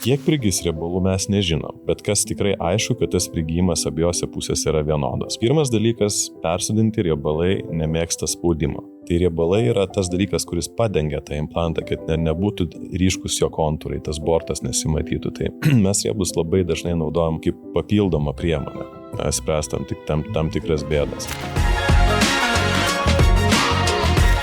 Kiek prigis riebalų mes nežinom, bet kas tikrai aišku, kad tas prigijimas abiejose pusėse yra vienodas. Pirmas dalykas - persodinti riebalai nemėgsta spaudimo. Tai riebalai yra tas dalykas, kuris padengia tą implantą, kad nebūtų ryškus jo kontūrai, tas bortas nesimatytų. Tai mes riebus labai dažnai naudojam kaip papildomą priemonę, spręstam tam tikras bėdas.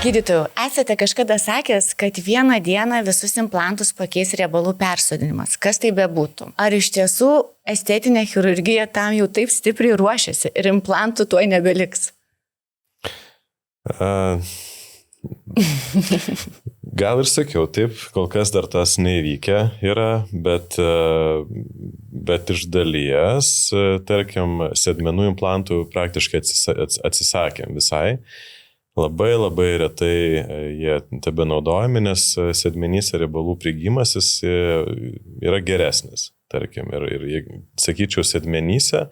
Gydytojau, esate kažkada sakęs, kad vieną dieną visus implantus pakeis riebalų persodinimas. Kas tai bebūtų? Ar iš tiesų estetinė chirurgija tam jau taip stipriai ruošiasi ir implantų tuoj nebeliks? Gal ir sakiau, taip, kol kas dar tas neįvykę yra, bet iš dalies, tarkim, sėdmenų implantų praktiškai atsisakėm visai. Labai retai jie tebe naudojami, nes sėdmenyse riebalų prigijimas jis yra geresnis, tarkim. Ir sakyčiau, sėdmenyse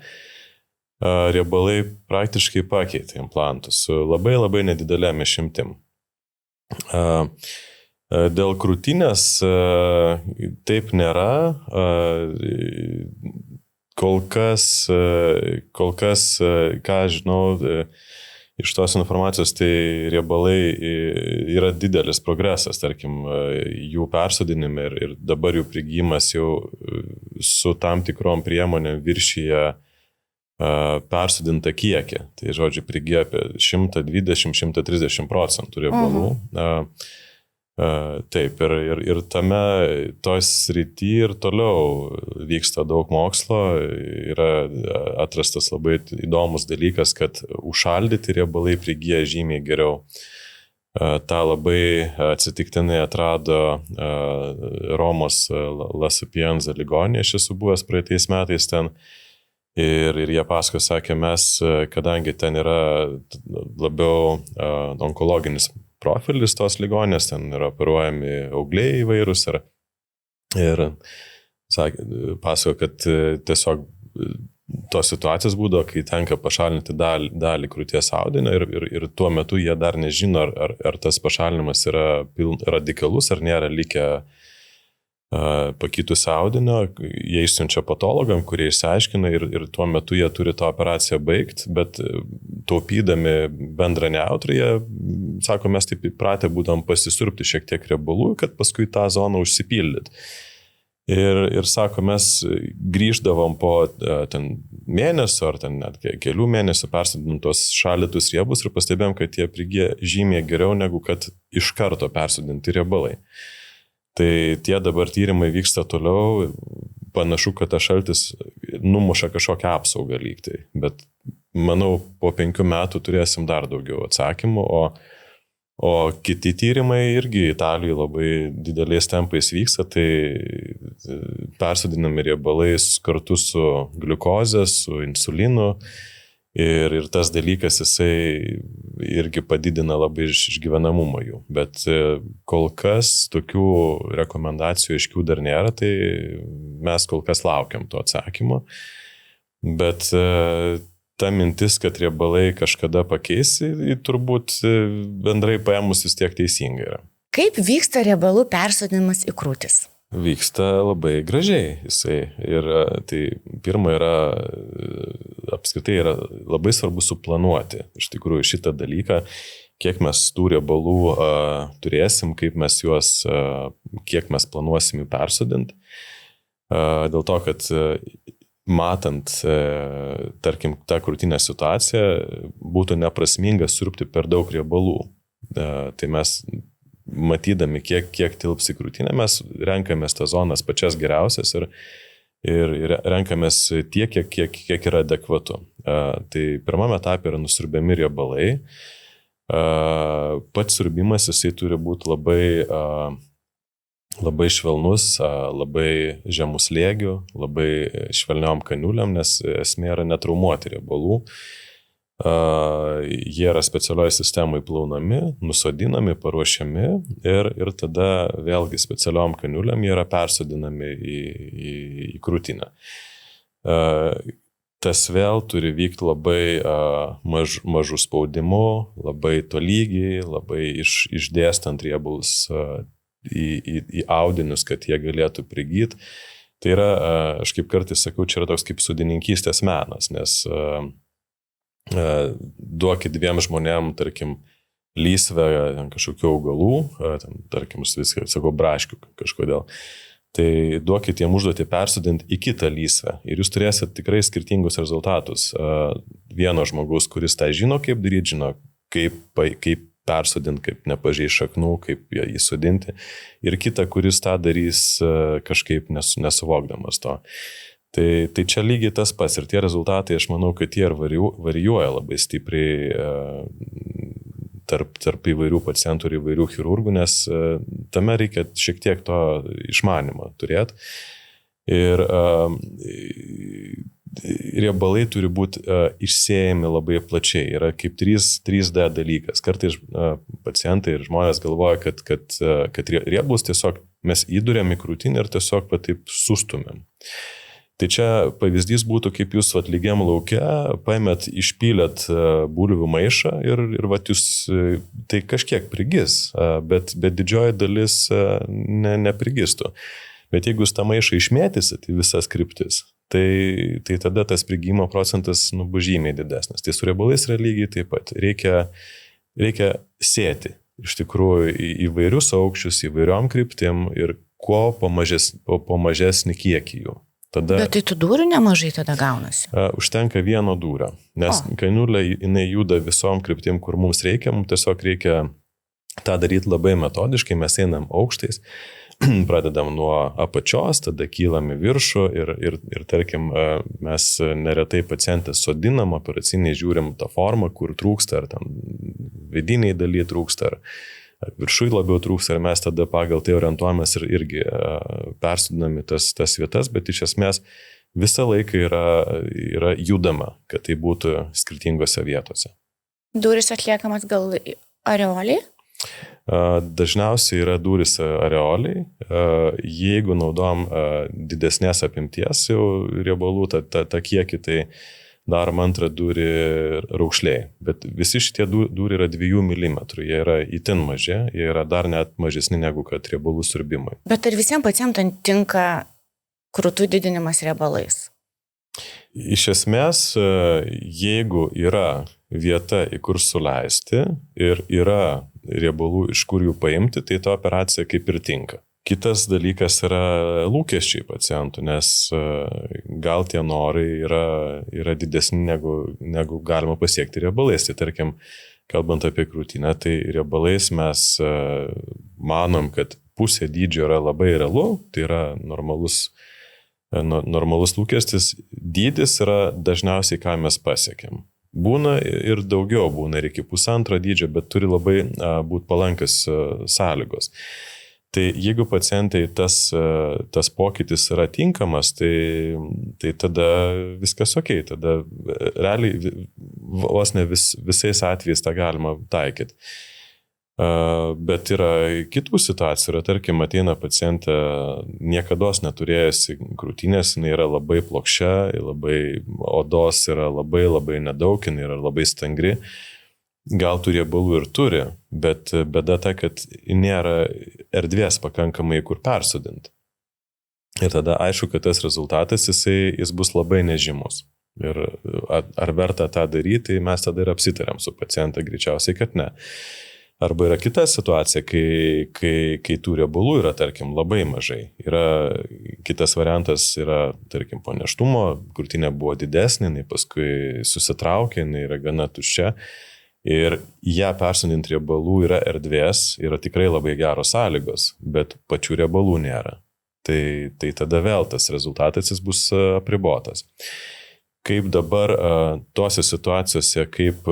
riebalai praktiškai pakeitė implantus su labai nedidelėm išimtim. Dėl krūtinės taip nėra. Kol kas, ką žinau, iš tos informacijos, tai riebalai yra didelis progresas, tarkim, jų persodinime ir dabar jų prigijimas jau su tam tikrom priemonėm viršyje persodintą kiekį. Tai žodžiu, prigijo apie 120-130% riebalų. Taip, ir tame toj srity ir toliau vyksta daug mokslo, yra atrastas labai įdomus dalykas, kad užšaldyti riebalai prigyja žymiai geriau. Ta labai atsitiktinai atrado Romos La Sapienza ligoninėje, aš esu buvęs praeitais metais ten, ir jie paskui sakė, mes, kadangi ten yra labiau onkologinis profilis tos ligonės, ten yra operuojami augliai įvairūs ir pasako, kad tiesiog tos situacijos būdavo, kai tenka pašalinti dalį krūties audinio ir tuo metu jie dar nežino, ar tas pašalinimas yra radikalus, ar nėra likę pakitus audinio, jie išsiunčia patologam, kurie išsiaiškina ir tuo metu jie turi tą operaciją baigti, bet taupydami bendrą neutrą, jie sako, mes taip įpratę būdam pasisurpti šiek tiek riebalų, kad paskui tą zoną užsipildyti. Ir sako, mes grįždavom po ten mėnesio ar ten net kelių mėnesių persodintos šaldytus riebus ir pastebėjom, kad jie prigyja žymiai geriau negu kad iš karto persodinti riebalai. Tai tie dabar tyrimai vyksta toliau, panašu, kad tas šaltis numuša kažkokią apsaugą lygtai, bet manau, po 5 metų turėsim dar daugiau atsakymų, o kiti tyrimai irgi Italijoje labai dideliais tempais vyksta, tai persodinami riebalai kartu su gliukozė, su insulinu. Ir tas dalykas, jisai irgi padidina labai išgyvenamumą jų. Bet kol kas tokių rekomendacijų aiškių dar nėra, tai mes kol kas laukiam to atsakymo. Bet ta mintis, kad riebalai kažkada pakeis, turbūt bendrai paėmus vis tiek teisingai yra. Kaip vyksta riebalų persodinimas į krūtis? Vyksta labai gražiai jisai. Ir tai pirma yra, apskritai yra labai svarbu suplanuoti iš tikrųjų šitą dalyką, kiek mes tų riebalų turėsim, kaip mes juos, kiek mes planuosim jų persodinti. Dėl to, kad matant, tarkim, tą krūtinę situaciją, būtų neprasminga surpti per daug riebalų. Tai mes matydami, kiek tilps į krūtinę, mes renkamės tas zonas pačias geriausias ir renkamės tiek, kiek yra adekvatu. Tai pirmame etape yra nusiurbiami riebalai. Pats siurbimas jisai turi būti labai švelnus, labai žemų slėgių, labai švelniom kaniuliam, nes esmė yra netraumuoti riebalų. Jie yra specialioje sistemoje plaunami, nusodinami, paruošiami ir tada vėlgi specialiom kaniuliam jie yra persodinami į krūtinę. Tas vėl turi vykti labai mažų spaudimų, labai tolygiai, labai išdėstant riebalus į audinius, kad jie galėtų prigyti. Tai yra, aš kaip kartais sakau, čia yra toks kaip sodininkystės menas, nes duokit dviem žmonėm, tarkim, lysvę kažkokių augalų, tarkim, viską, sakau, braškių kažkodėl. Tai duokit jiem užduoti persodinti į kitą lysvę ir jūs turėsit tikrai skirtingus rezultatus. Vieno žmogaus, kuris tą žino, kaip daryti, žino, kaip persodinti, kaip nepažeis šaknų, kaip jį sodinti. Ir kita, kuris tą darys kažkaip nesuvokdamas to. Tai čia lygiai tas pats ir tie rezultatai, aš manau, kad jie ir varijuoja labai stipriai tarp įvairių pacientų ir įvairių chirurgų, nes tame reikia šiek tiek to išmanimo turėti. Ir riebalai turi būti išsėjami labai plačiai. Yra kaip 3D dalykas. Kartais pacientai ir žmonės galvoja, kad riebalus tiesiog mes įduriam į krūtinę ir tiesiog taip sustumėm. Tai čia pavyzdys būtų, kaip jūs lygiam lauke paėmėt, išpylėt bulvių maišą ir jūs tai kažkiek prigis, bet didžioji dalis neprigistų. Bet jeigu jūs tą maišą išmėtysit į visas kryptis, tai tada tas prigimo procentas bus žymiai didesnis. Tai su riebalais yra lygiai taip pat. Reikia sėti iš tikrųjų įvairius aukščius, įvairiom kryptim ir kuo po mažesnį kiekį jų. Bet tai tų dūrių nemažai tada gaunasi? Užtenka vieno dūrio, nes kainulė jinai juda visom kryptim, kur mums reikia, mums tiesiog reikia tą daryti labai metodiškai, mes einam aukštais, pradedam nuo apačios, tada kylam į viršų ir tarkim, mes neretai pacientės sodinam, operaciniai žiūrim tą formą, kur trūksta, ar tam vidiniai daly trūksta, ar viršui labiau trūks, ir mes tada pagal tai orientuojamės ir irgi persodinami tas vietas, bet iš esmės visą laiką yra judama, kad tai būtų skirtingose vietose. Dūris atliekamas gal areoliai? Dažniausiai yra dūris areoliai. Jeigu naudojam didesnės apimties jau riebalų, tą kiekį, tai darom antrą dūrį raukšliai. Bet visi šitie dūriai yra 2 mm. Jie yra itin maži, jie yra dar net mažesni negu kad riebalų siurbimai. Bet ar visiems pacientams tinka krūtų didinimas riebalais? Iš esmės, jeigu yra vieta, į kur suleisti ir yra riebalų, iš kur jų paimti, tai ta operacija kaip ir tinka. Kitas dalykas yra lūkesčiai pacientų, nes gal tie norai yra didesni negu galima pasiekti riebalais. Tai tarkim, kalbant apie krūtinę, tai riebalais mes manom, kad pusė dydžio yra labai realu, tai yra normalus lūkestis. Dydis yra dažniausiai, ką mes pasiekėm. Būna ir daugiau, būna ir iki 1,5 dydžio, bet turi labai būti palankios sąlygos. Tai jeigu pacientai tas pokytis yra tinkamas, tai tada viskas ok, tada realiai vos ne visais atvejais tą galima taikyti. Bet yra kitų situacijų, tarkim, ateina pacientė niekados neturėjusi krūtinės, jinai yra labai plokščia, odos yra labai nedaug, jinai yra labai stangri. Gal tų riebalų ir turi, bet bėda ta, kad nėra erdvės pakankamai, kur persodinti. Ir tada aišku, kad tas rezultatas jis bus labai nežymus. Ir ar verta tą daryti, tai mes tada ir apsitarėm su pacientą, greičiausiai, kad ne. Arba yra kita situacija, kai tų riebalų yra, tarkim, labai mažai. Kitas variantas yra, tarkim, po nėštumo, krūtinė buvo didesnė, jinai paskui susitraukė, jinai yra gana tuščia. Ir ją persodinti riebalų yra erdvės, yra tikrai labai geros sąlygos, bet pačių riebalų nėra. Tai tada vėl tas rezultatas jis bus apribotas. Kaip dabar tose situacijose, kaip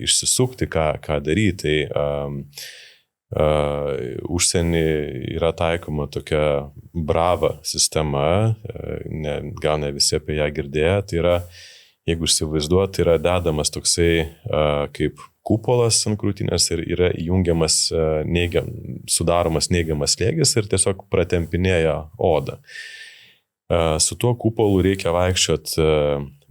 išsisukti, ką daryti, tai užsienį yra taikoma tokia Brava sistema, gal ne visi apie ją girdėję, tai yra, jeigu įsivaizduoti, yra dedamas toksai kaip kupolas ant krūtinės ir yra įjungiamas sudaromas neigiamas slėgis ir tiesiog pratempinėja odą. Su tuo kupolu reikia vaikščioti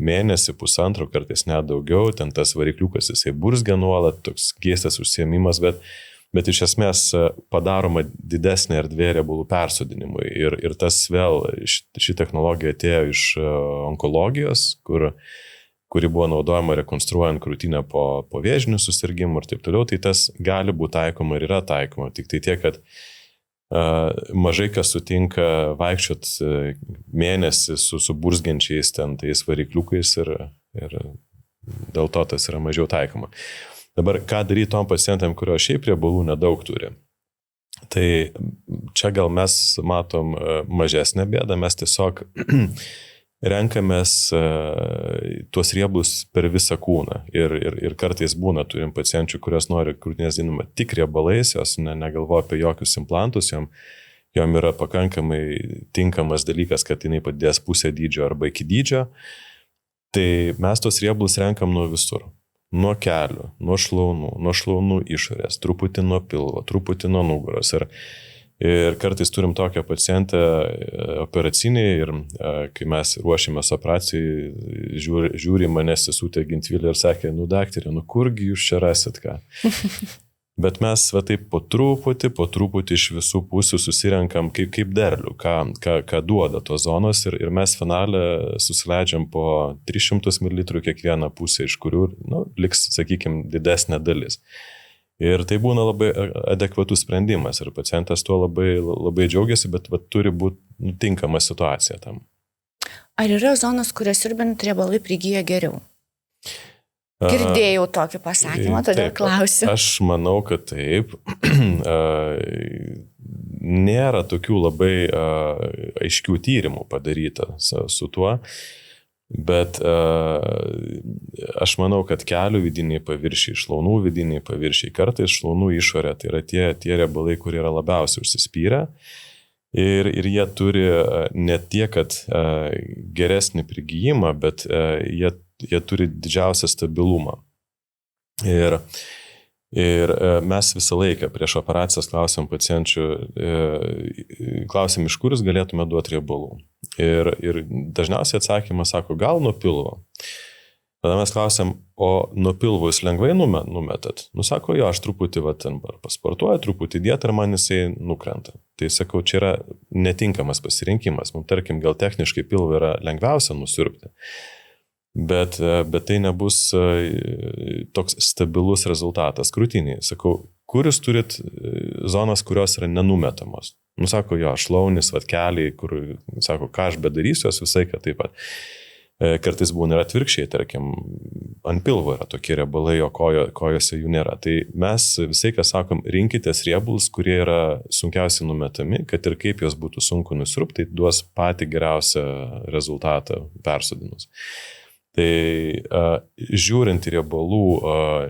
mėnesį, pusantro, kartais net daugiau, ten tas varikliukas jisai burzgia nuolat, toks keistas užsiėmimas, bet bet iš esmės padaroma didesnė erdvė riebalų persodinimui. Ir tas vėl, ši technologija atėjo iš onkologijos, kuri buvo naudojama rekonstruojant krūtinę po vėžinių susirgymų ir taip toliau, tai tas gali būti taikoma ir yra taikoma. Tik tai tiek, kad mažai kas sutinka vaikščiot mėnesį su burzgiančiais ten tais varikliukais ir dėl to tas yra mažiau taikoma. Dabar ką daryti tom pacientam, kurio šiaip riebalų nedaug turi? Tai čia gal mes matom mažesnę bėdą, mes tiesiog renkamės tuos riebalus per visą kūną ir kartais būna, turim pacienčių, kurios nori krūtinės didinimą tik riebalais, jos negalvoja apie jokius implantus, jom yra pakankamai tinkamas dalykas, kad jinai padės pusę dydžio arba iki dydžio. Tai mes tos riebalus renkam nuo visur. Nuo kelių, nuo šlaunų išorės, truputį nuo pilvo, truputį nuo nugaros. Ir kartais turim tokią pacientę operacinėje ir kai mes ruošėmės operacijai, žiūri mane sesutė Gintvilė ir sakė, daktarė, kurgi jūs čia rasit ką? Bet mes taip po truputį iš visų pusių susirenkam kaip derlių, ką duoda tos zonos ir mes finale susileidžiam po 300 ml kiekvieną pusę, iš kurių liks, sakykime, didesnė dalis. Ir tai būna labai adekvatus sprendimas ir pacientas tuo labai, labai džiaugiasi, bet turi būti tinkama situacija tam. Ar yra zonos, kurias siurbinant riebalai prigyja geriau? Girdėjau tokį pasakymą, todėl klausiu. Aš manau, kad taip. Nėra tokių labai aiškių tyrimų padaryta su tuo. Bet aš manau, kad kelių vidiniai paviršiai, šlaunų vidiniai paviršiai, kartais šlaunų išorė, tai yra tie riebalai, kurie yra labiausiai užsispyrę ir jie turi ne tiek, kad geresnį prigijimą, bet jie turi didžiausią stabilumą. Ir mes visą laiką prieš operacijas klausim pacienčių, klausim, iš kur jūs galėtume duoti riebalų. Ir dažniausiai atsakymas sako, gal nuo pilvo. Tada mes klausim, o nuo pilvo jūs lengvai numetat? Sako, jo, aš truputį pasportuoju, truputį dietą ir man jisai nukrenta. Tai sakau, čia yra netinkamas pasirinkimas. Mums, tarkim, gal techniškai pilvo yra lengviausia nusiurbti. Bet tai nebus toks stabilus rezultatas krūtinėje. Sakau, kur jūs turit zonas, kurios yra nenumetamos? Sako, jo, šlaunis, keliai, kur, sako, ką aš bedarysiu, jos visai, kad taip pat. Kartais būna ir atvirkščiai, tarkim, ant pilvo yra tokie riebalai, o kojose jų nėra. Tai mes visai, ką sakom, rinkitės riebalus, kurie yra sunkiausiai numetami, kad ir kaip jos būtų sunku nusirupti, tai duos patį geriausią rezultatą persodinus. Tai žiūrint į riebalų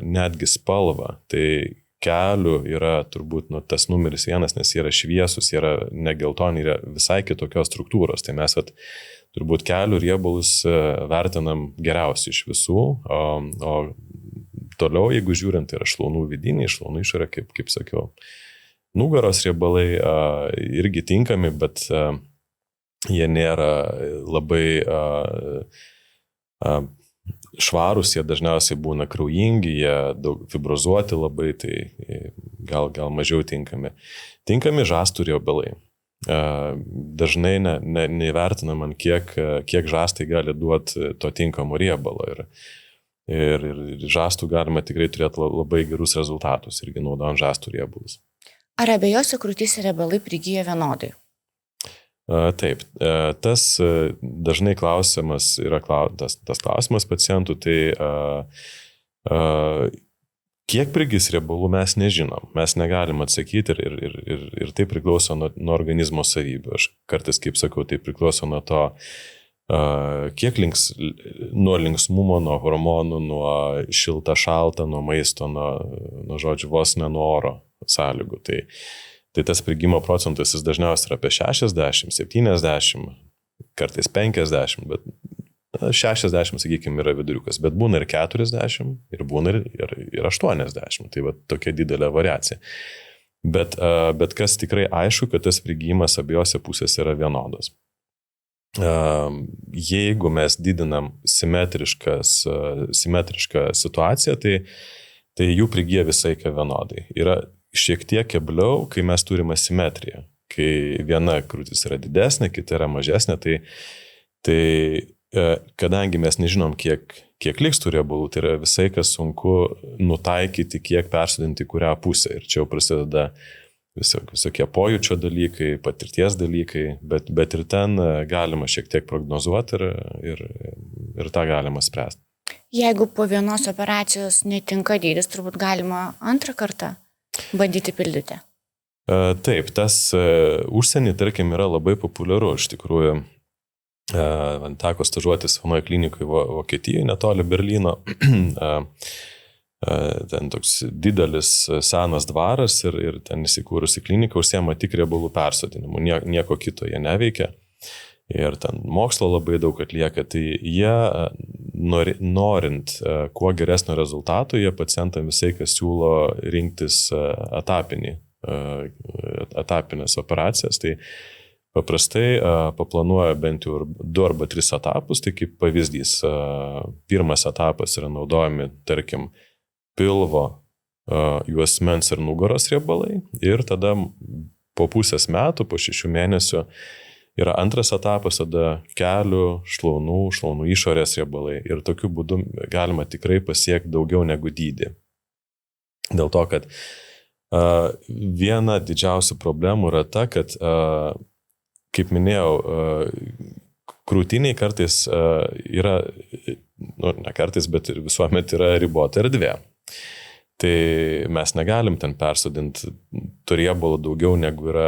netgi spalvą, tai kelių yra turbūt tas numeris 1, nes jie yra šviesus, jie yra negeltoni, yra visai kitokios struktūros. Tai mes turbūt kelių riebalus vertinam geriausiai iš visų, o toliau, jeigu žiūrint, yra šlaunų vidiniai, šlaunų išorė, kaip sakiau. Nugaros riebalai irgi tinkami, bet jie nėra labai švarus, jie dažniausiai būna kraujingi, jie daug fibrozuoti labai, tai gal mažiau tinkami. Tinkami žastų riebalai. Dažnai neįvertinam, kiek žastai gali duoti to tinkamo riebalo. Ir žastų galima tikrai turėti labai gerus rezultatus, irgi naudojant žastų riebalus. Ar abiejose krūtyse riebalai prigyja vienodai? Taip, tas dažnai klausimas yra tas klausimas pacientų, tai kiek prigis riebalų mes nežinom, mes negalim atsakyti ir tai priklauso nuo organizmo savybių. Aš kartais, kaip sakau, tai priklauso nuo to, kiek nuo linksmumo, nuo hormonų, nuo šilta-šalta, nuo maisto, nuo žodžių vos ne nuo oro sąlygų. Tai tas prigimo procentas jis dažniausiai yra apie 60, 70, kartais 50, bet 60, sakykime, yra viduriukas, bet būna ir 40, ir būna ir 80, tai va tokia didelė variacija. Bet kas tikrai aišku, kad tas prigijimas abiejose pusėse yra vienodas. Jeigu mes didinam simetrišką situaciją, tai jų prigyja visai vienodai. Yra šiek tiek kebliau, kai mes turime asimetriją. Kai viena krūtis yra didesnė, kita yra mažesnė, tai kadangi mes nežinom, kiek liks tų riebalų, tai yra visai, kas sunku nutaikyti, kiek persodinti kurią pusę. Ir čia jau prasideda visokie pojūčio dalykai, patirties dalykai, bet ir ten galima šiek tiek prognozuoti ir tą galima spręsti. Jeigu po vienos operacijos netinka dydis, turbūt galima antrą kartą bandyti pildyti. Taip, tas užsienį, tarkim, yra labai populiaru. Iš tikrųjų, man teko stažuotis vienoje klinikoje Vokietijoje, netoli Berlyno. Ten toks didelis senas dvaras ir ten įsikūrusi klinika užsiema tik riebalų persodinimu, nieko kito jie neveikia. Ir ten mokslo labai daug atlieka, tai jie, norint kuo geresnio rezultato, jie pacientam visai, kas siūlo rinktis etapinės operacijas, tai paprastai paplanuoja bent jau 2 arba 3 etapus, tai kaip pavyzdys, pirmas etapas yra naudojami, tarkim, pilvo, juosmens ir nugaros riebalai ir tada po pusės metų, po 6 mėnesių yra antras etapas, tada kelių, šlaunų išorės riebalai ir tokiu būdu galima tikrai pasiekti daugiau negu dydį. Dėl to, kad viena didžiausių problemų yra ta, kad, kaip minėjau, krūtiniai kartais yra, ne kartais, bet ir visuomet yra ribota erdvė. Tai mes negalim ten persodinti tų riebalų daugiau negu yra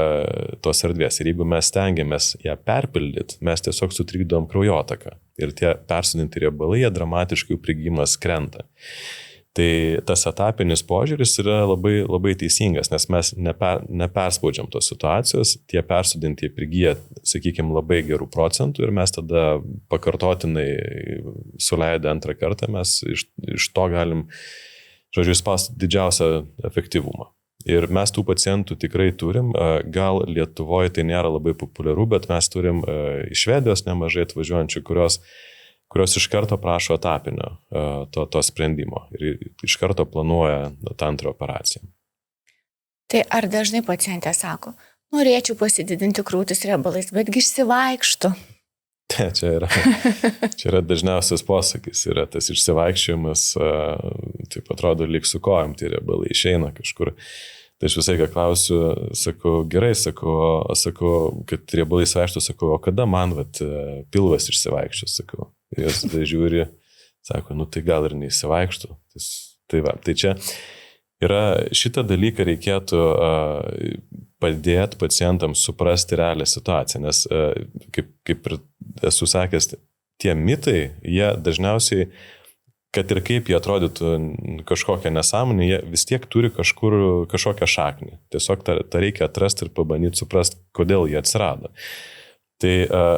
tos erdvės. Ir jeigu mes stengiamės ją perpildyti, mes tiesiog sutrikdom kraujotaką. Ir tie persodinti riebalai, jie dramatiškai prigijimas krenta. Tai tas etapinis požiūris yra labai, labai teisingas, nes mes neperspaudžiam tos situacijos, tie persodinti prigyja, sakykime, labai gerų procentų ir mes tada pakartotinai suleidę antrą kartą, mes iš to galim, žodžiu, spausti didžiausią efektyvumą. Ir mes tų pacientų tikrai turim, gal Lietuvoje tai nėra labai populiaru, bet mes turim iš Švedijos nemažai atvažiuojančių, kurios iš karto prašo etapinio to sprendimo ir iš karto planuoja tą antrą operaciją. Tai ar dažnai pacientė sako, norėčiau pasididinti krūtis riebalais, betgi išsivaikštu? Čia yra dažniausias posakis, yra tas išsivaikščiojimas, taip atrodo, lyg su kojom, tie riebalai išeina kažkur. Tai aš visai ką klausiu, sakau, gerai, sakau, kad riebalai išsivaikštų, sakau, o kada man pilvas išsivaikščios, sakau. Ir jis tada žiūri, sako, nu tai gal ir neįsivaikštų. Tai čia yra, šitą dalyką reikėtų padėti pacientams suprasti realią situaciją, nes kaip ir esu sakęs, tie mitai, jie dažniausiai, kad ir kaip jie atrodytų kažkokią nesąmonę, jie vis tiek turi kažkokią šaknį. Tiesiog tą reikia atrasti ir pabandyti suprasti, kodėl jie atsirado. Tai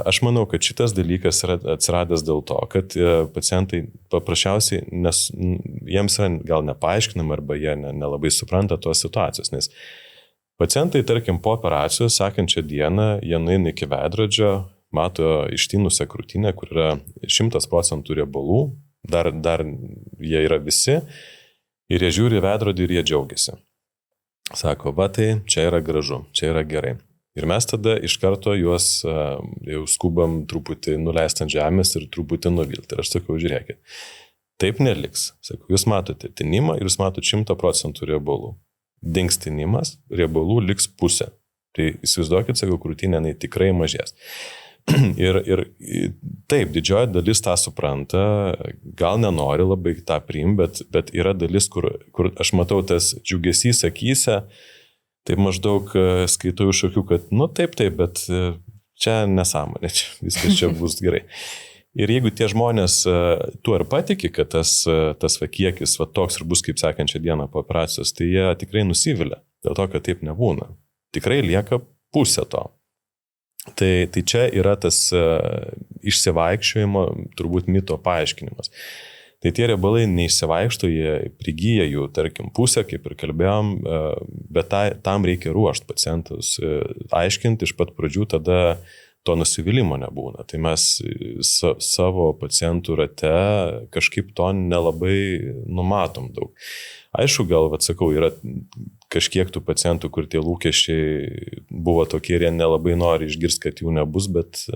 aš manau, kad šitas dalykas yra atsiradęs dėl to, kad pacientai paprasčiausiai, nes jiems yra gal nepaaiškinama arba jie nelabai supranta tos situacijos, nes pacientai, tarkim, po operacijos, sekančią dieną, jie nueina iki veidrodžio, mato ištinusią krūtinę, kur yra 100% riebalų, dar jie yra visi ir jie žiūri veidrodį ir jie džiaugiasi. Sako, va tai čia yra gražu, čia yra gerai. Ir mes tada iš karto juos jau skubam truputį nuleisti ant žemės ir truputį nuvilti. Ir aš sakau, žiūrėkit, taip neliks. Sakau, jūs matote tinimą ir jūs matote 100% riebalų. Dings tinimas, riebalų liks pusė. Tai įsivaizduokit, sakau, krūtinė tikrai mažės. Ir taip, didžioji dalis tą supranta, gal nenori labai tą priimti, bet yra dalis, kur aš matau tas džiugesys akyse, tai maždaug skaitau iš akių, kad nu taip, bet čia nesąmonė, viskas čia bus gerai. Ir jeigu tie žmonės tuo ir patiki, kad tas kiekis toks ir bus kaip sekančią dieną po operacijos, tai jie tikrai nusivilia, dėl to, kad taip nebūna. Tikrai lieka pusė to. Tai čia yra tas išsivaikščiojimo, turbūt mito paaiškinimas. Tai tie riebalai neišsivaikšto, jie prigyja jų, tarkim, pusę, kaip ir kalbėjom, bet tam reikia ruošti pacientus, aiškinti iš pat pradžių, tada to nusivylimų nebūna. Tai mes savo pacientų rate kažkaip to nelabai numatom daug. Aišku, gal, sakau, yra kažkiek tų pacientų, kur tie lūkesčiai buvo tokie ir jie nelabai nori išgirsti, kad jų nebus, bet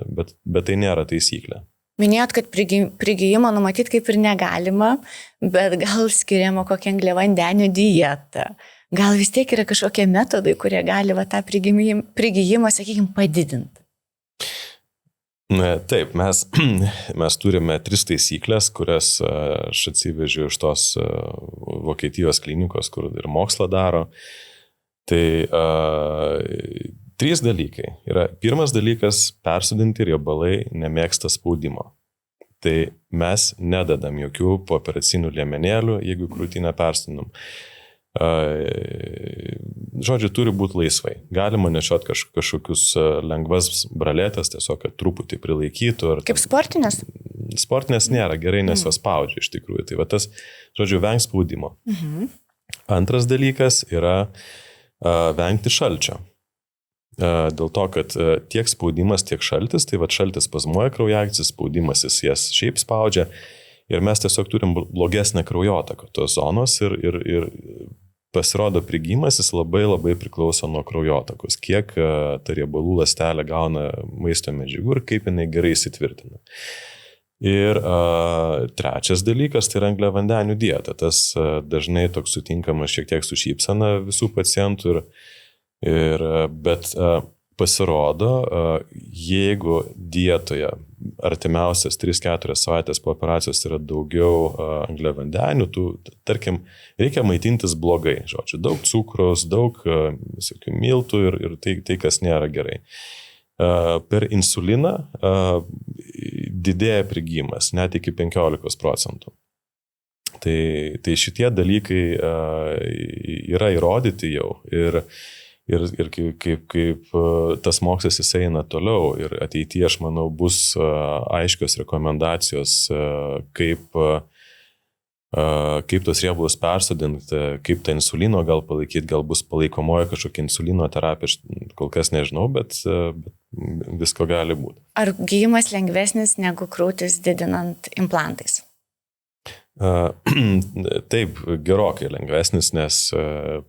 tai nėra taisyklė. Minėjot, kad prigijimo numatyti kaip ir negalima, bet gal skiriama kokią angliavandenių dietą. Gal vis tiek yra kažkokie metodai, kurie gali tą prigijimą, sakykime, padidinti. Taip, mes turime 3 taisyklės, kurias aš atsivežiu iš tos Vokietijos klinikos, kur ir mokslą daro. Tai 3 dalykai. Pirmas dalykas – persodinti riebalai nemėgsta spaudimo. Tai mes nededam jokių pooperacinių liemenėlių, jeigu krūtinę persodinam. Žodžiu, turi būti laisvai. Galima nešiot kažkokius lengvas bralėtas, tiesiog, kad truputį prilaikytų. Kaip sportinės? Sportinės nėra gerai, nes jos spaudžia iš tikrųjų. Tai va tas, žodžiu, vengt spaudimo. Antras dalykas yra vengti šalčio. Dėl to, kad tiek spaudimas, tiek šaltis, tai va šaltis spazmuoja kraujagysles, spaudimas jis jas šiaip spaudžia. Ir mes tiesiog turim blogesnę kraujotaką tos zonos ir pasirodo prigijimas, jis labai labai priklauso nuo kraujotakos, kiek ta riebalų ląstelė gauna maisto medžiagų ir kaip jinai gerai įsitvirtina. Ir trečias dalykas tai yra angliavandenių dieta. Tas dažnai toks sutinkamas šiek tiek su šypsena visų pacientų, bet pasirodo, jeigu dietoje artimiausias 3-4 savaitės po operacijos yra daugiau angliavandenių, tarkim, reikia maitintis blogai, žodžiu, daug cukraus, daug visokių miltų ir tai, kas nėra gerai. Per insuliną didėja prigijimas, net iki 15%. Tai šitie dalykai yra įrodyti jau ir kaip tas mokslas jis eina toliau ir ateityje, aš manau, bus aiškios rekomendacijos, kaip tos riebalus persodinti, kaip tą insulino gal palaikyti, gal bus palaikomoji kažkokia insulino terapija, kol kas nežinau, bet visko gali būti. Ar gyjimas lengvesnis negu krūtis didinant implantais? Taip, gerokai lengvesnis, nes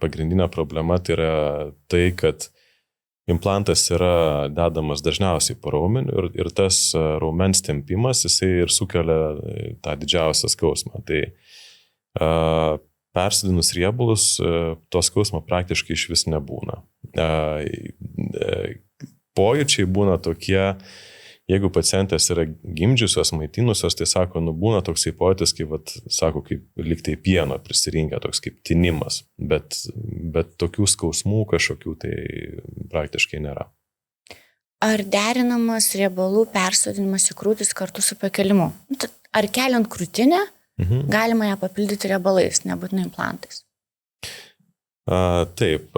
pagrindinė problema tai yra tai, kad implantas yra dedamas dažniausiai po raumeniu ir tas raumens tempimas, jisai ir sukelia tą didžiausią skausmą. Tai persodinus riebalus, to skausmo praktiškai iš vis nebūna. Pojūčiai būna tokie, jeigu pacientės yra gimdžiusios, maitinusios, tai sako, būna toksai pojūtis, kaip liktai pieno prisirinkę, toks kaip tinimas, bet tokių skausmų kažkokių tai praktiškai nėra. Ar derinamas riebalų persodinimas į krūtis kartu su pakelimu? Ar keliant krūtinę galima ją papildyti riebalais, nebūtinai implantais? Taip,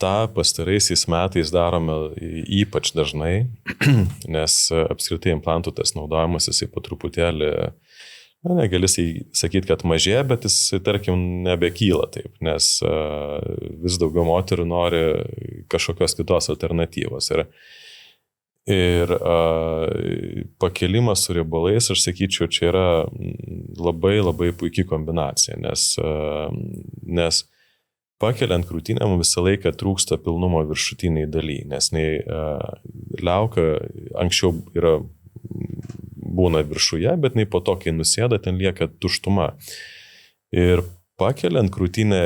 tą pastaraisiais metais darome ypač dažnai, nes apskritai implantų tas naudojimas jisai po truputėlį, negali sakyti, kad mažėja, bet jis, tarkim, nebekyla taip, nes vis daugiau moterų nori kažkokios kitos alternatyvos. Ir pakelimas su riebalais, aš sakyčiau, čia yra labai labai puikiai kombinacija, nes pakeliant krūtinę visą laiką trūksta pilnumo viršutiniai daly, nes liauka anksčiau būna viršuje, bet po to, kai nusėda, ten lieka tuštuma. Ir pakeliant krūtinę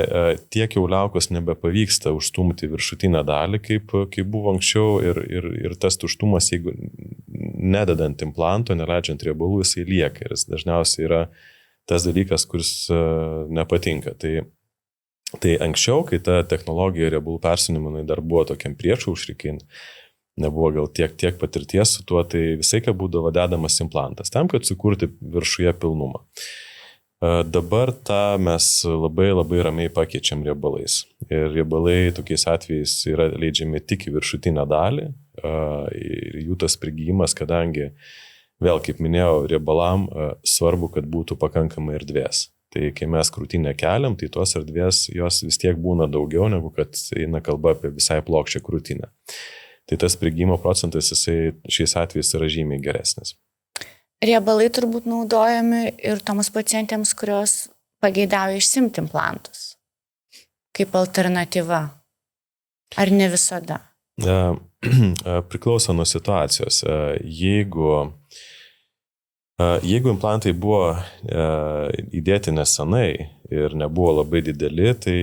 tiek jau liaukos nebepavyksta užstumti viršutinę dalį, kaip buvo anksčiau ir tas tuštumas, jeigu nededant implanto, neleidžiant riebalų, jisai lieka ir jis dažniausiai yra tas dalykas, kuris nepatinka. Tai anksčiau, kai ta technologija riebalų persodinimo dar buvo tokiam priešaušrikai, nebuvo gal tiek patirties su tuo, tai visai ką būdavo dedamas implantas, tam, kad sukurti viršuje pilnumą. Dabar tą mes labai labai ramiai pakeičiam riebalais. Ir riebalai tokiais atvejais yra leidžiami tik į viršutinę dalį ir jų tas prigijimas, kadangi, vėl kaip minėjau, riebalam svarbu, kad būtų pakankamai erdvės. Tai kai mes krūtinę keliam, tai tos erdvės jos vis tiek būna daugiau, negu kad eina kalba apie visai plokščią krūtinę. Tai tas prigijimo procentas jisai šiais atvejais yra žymiai geresnis. Riebalai turbūt naudojami ir toms pacientėms, kurios pageidauja išsimti implantus. kaip alternatyva? Ar ne visada? Priklauso nuo situacijos. Jeigu implantai buvo įdėti nesenai ir nebuvo labai dideli, tai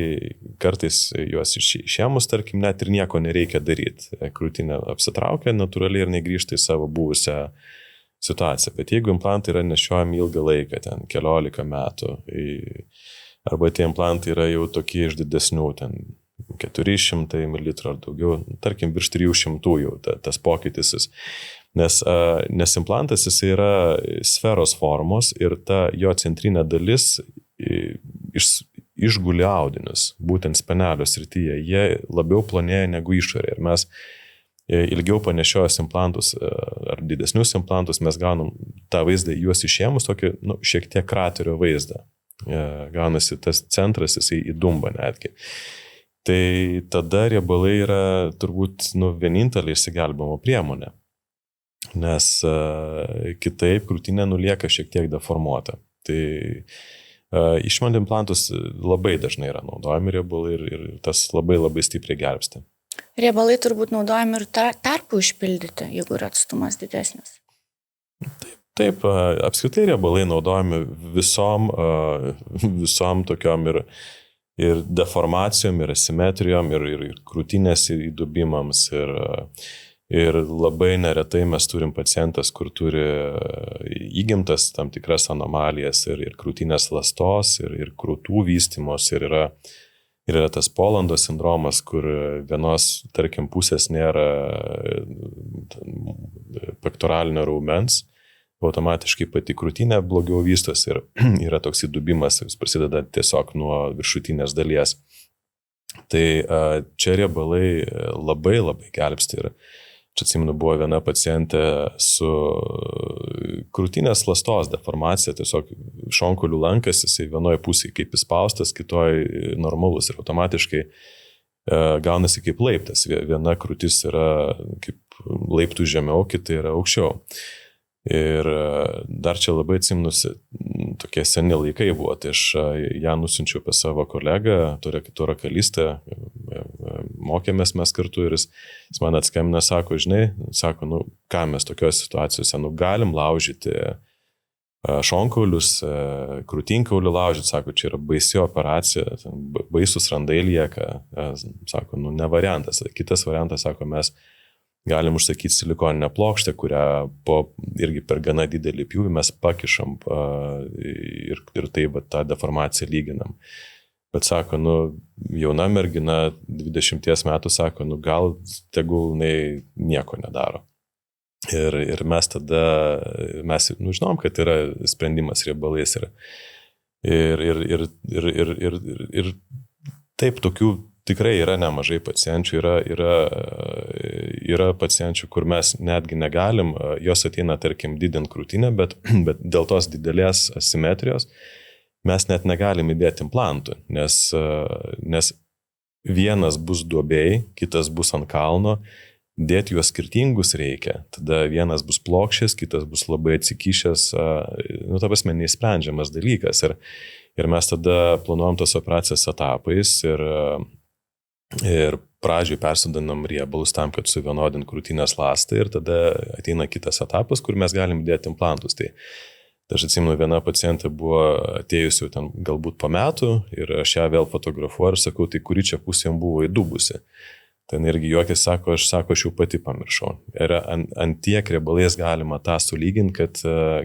kartais juos išėmus, tarkim, net ir nieko nereikia daryti. Krūtinė apsitraukia natūraliai ir negrįžta į savo buvusią situaciją. Bet jeigu implantai yra nešiojami ilgą laiką, ten 14 metų, arba tie implantai yra jau tokie iš didesnių, ten 400 ml ar daugiau, tarkim, virš 300 jau tas pokytis. Nes implantas jis yra sferos formos ir ta jo centrinė dalis išguli audinius, būtent spenelio srityje. Jie labiau plonėja negu išorė. Ir mes ilgiau panešiojus implantus ar didesnius implantus, mes gaunam tą vaizdą, juos išėmus tokį šiek tiek kraterio vaizdą. Gaunasi tas centras, jisai įdumba netgi. Tai tada riebalai yra turbūt vienintelė išsigelbėjimo priemonė. Nes kitaip krūtinė nulieka šiek tiek deformuota. Tai išimant implantus labai dažnai yra naudojami riebalai ir tas labai labai stipriai gelbsti. Riebalai turbūt naudojami ir tarpų užpildyti, jeigu yra atstumas didesnis. Taip, apskritai riebalai naudojami visom tokiom ir deformacijom, ir asimetrijom, ir krūtinės įdubimams. Ir labai neretai mes turim pacientas, kur turi įgimtas tam tikras anomalijas ir krūtinės lastos, ir krūtų vystymos, ir yra tas Polando sindromas, kur vienos, tarkim, pusės nėra pektoralinio raumens, automatiškai pati krūtinė blogiau vystos ir yra toks įdubimas, jis prasideda tiesiog nuo viršutinės dalies. Tai čia riebalai labai labai gelbsti ir čia atsimenu buvo viena pacientė su krūtinės lastos deformacija, tiesiog šonkaulių lankas, jisai vienoje pusėje kaip įspaustas, kitoje normalus ir automatiškai gaunasi kaip laiptas. Viena krūtis yra kaip laiptų žemiau, kita yra aukščiau. Ir dar čia labai atsiminus, tokie seni laikai buvo, tai aš ją nusinčiau pas savo kolegą, torakalistę, mokėmės mes kartu ir jis man atskambina, sako, žinai, sako, ką mes tokios situacijose, galim laužyti šonkaulius, krūtinkaulių laužyti, sako, čia yra baisi operacija, baisus randai lieka, sako, ne variantas. Kitas variantas, sako, mes galim užsakyti silikoninę plokštę, kurią irgi per gana didelį pjūvį mes pakišam ir taip tą deformaciją lyginam. Bet sako, jauna mergina 20 metų, sako, gal tegul nieko nedaro. Ir mes tada, žinom, kad yra sprendimas riebalais ir taip tokių tikrai yra nemažai pacienčių, yra pacienčių, kur mes netgi negalim, jos ateina, tarkim, didint krūtinę, bet dėl tos didelės asimetrijos mes net negalim įdėti implantų, nes vienas bus duobėj, kitas bus ant kalno, dėti juos skirtingus reikia, tada vienas bus plokščias, kitas bus labai atsikišęs, ta prasme, neįsprendžiamas dalykas ir mes tada planuojam tos operacijas etapais ir pradžioj persodinam riebalus tam, kad suvienodint krūtinės ląstą ir tada ateina kitas etapas, kur mes galim dėti implantus. Tai aš atsimenu, viena pacientė buvo atėjusi jau ten galbūt po metų ir aš ją vėl fotografuoju ir sakau, tai kuri čia pusė jam buvo įdubusi. Ten irgi juokės sako, aš jau pati pamiršau. Ir ant tiek riebalais galima tą sulyginti,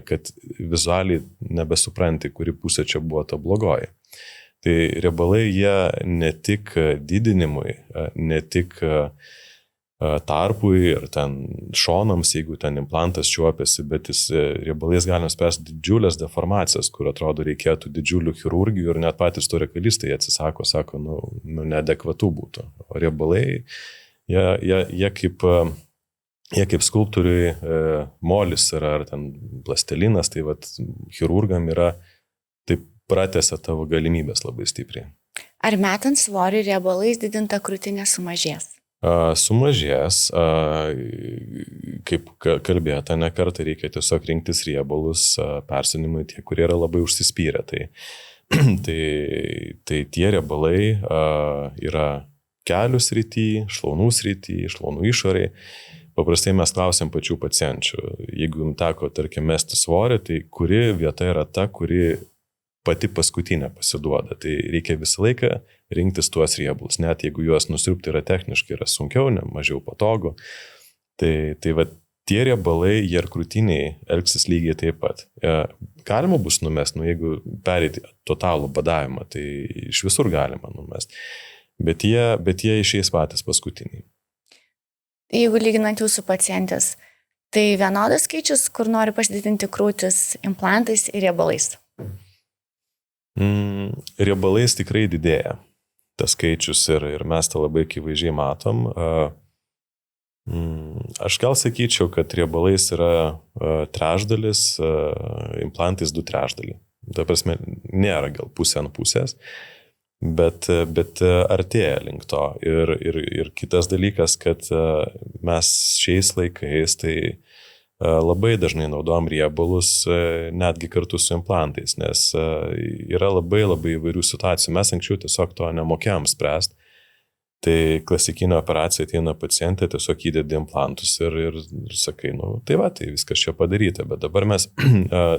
kad vizualiai nebesupranti, kuri pusė čia buvo ta blogoji. Tai riebalai jie ne tik didinimui, ne tik tarpui ir ten šonams, jeigu ten implantas čiuopiasi, bet riebalais galima spręsti didžiulės deformacijas, kur atrodo reikėtų didžiulių chirurgijų ir net patys torakalistai atsisako, sako, neadekvatų būtų. O riebalai, jie kaip skulptoriui molis yra, ar ten plastelinas, tai vat chirurgam yra taip pratęsia tavo galimybės labai stipriai. Ar metant svorį riebalais didinta krūtinė sumažės? Sumažės, kaip kalbėta, ne kartą reikia tiesiog rinktis riebalus persodinimui tie, kurie yra labai užsispyrę. Tai Tai tie riebalai yra kelių srity, šlaunų srity, šlaunų išoriai. Paprastai mes klausim pačių pacienčių, jeigu jums teko, tarkim, mesti svorį, tai kuri vieta yra ta, kuri pati paskutinė pasiduoda. Tai reikia visą laiką rinktis tuos riebalus, net jeigu juos nusirpti yra techniškai, yra sunkiau, ne, mažiau patogu. Tai va, tie riebalai, jie ir krūtiniai elgsis lygiai taip pat. Galima bus numest, jeigu pereiti totalų badavimą, tai iš visur galima numest. Bet jie išeis patys paskutiniai. Jeigu lyginant jūsų pacientės, tai vienodas skaičius, kur nori pasididinti krūtis implantais ir riebalais? Riebalais tikrai didėja tas skaičius ir mes tą labai akivaizdžiai matom. Aš gal sakyčiau, kad riebalais yra trečdalis, implantais 2/3. Ta prasme, nėra gal pusė ant pusės, bet artėja link to. Ir kitas dalykas, kad mes šiais laikais tai labai dažnai naudojam riebalus netgi kartu su implantais, nes yra labai įvairių situacijų. Mes anksčiau tiesiog to nemokėjom spręsti. Tai klasikinė operacija ateina pacientė, tiesiog įdedi implantus ir sakai, tai va, tai viskas čia padaryta, bet dabar mes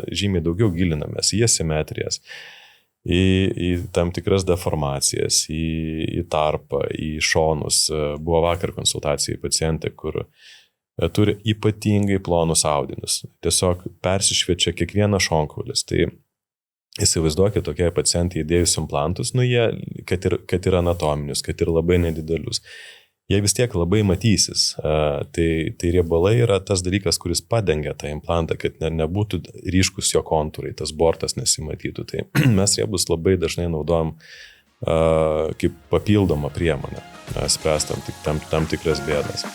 žymiai daugiau gilinamės į asimetrijas, į tam tikras deformacijas, į tarpą, į šonus. Buvo vakar konsultacija į pacientę, kur turi ypatingai plonus audinius. Tiesiog persišviečia kiekvienas šonkaulis. Tai įsivaizduokit tokie pacientai įdėjus implantus, jie, kad ir anatominius, kad ir labai nedidelius. Jie vis tiek labai matysis. Tai riebalai yra tas dalykas, kuris padengia tą implantą, kad nebūtų ryškus jo kontūrai, tas bortas nesimatytų. Tai mes riebus labai dažnai naudojam kaip papildomą priemonę, spręstam tam tikras bėdas.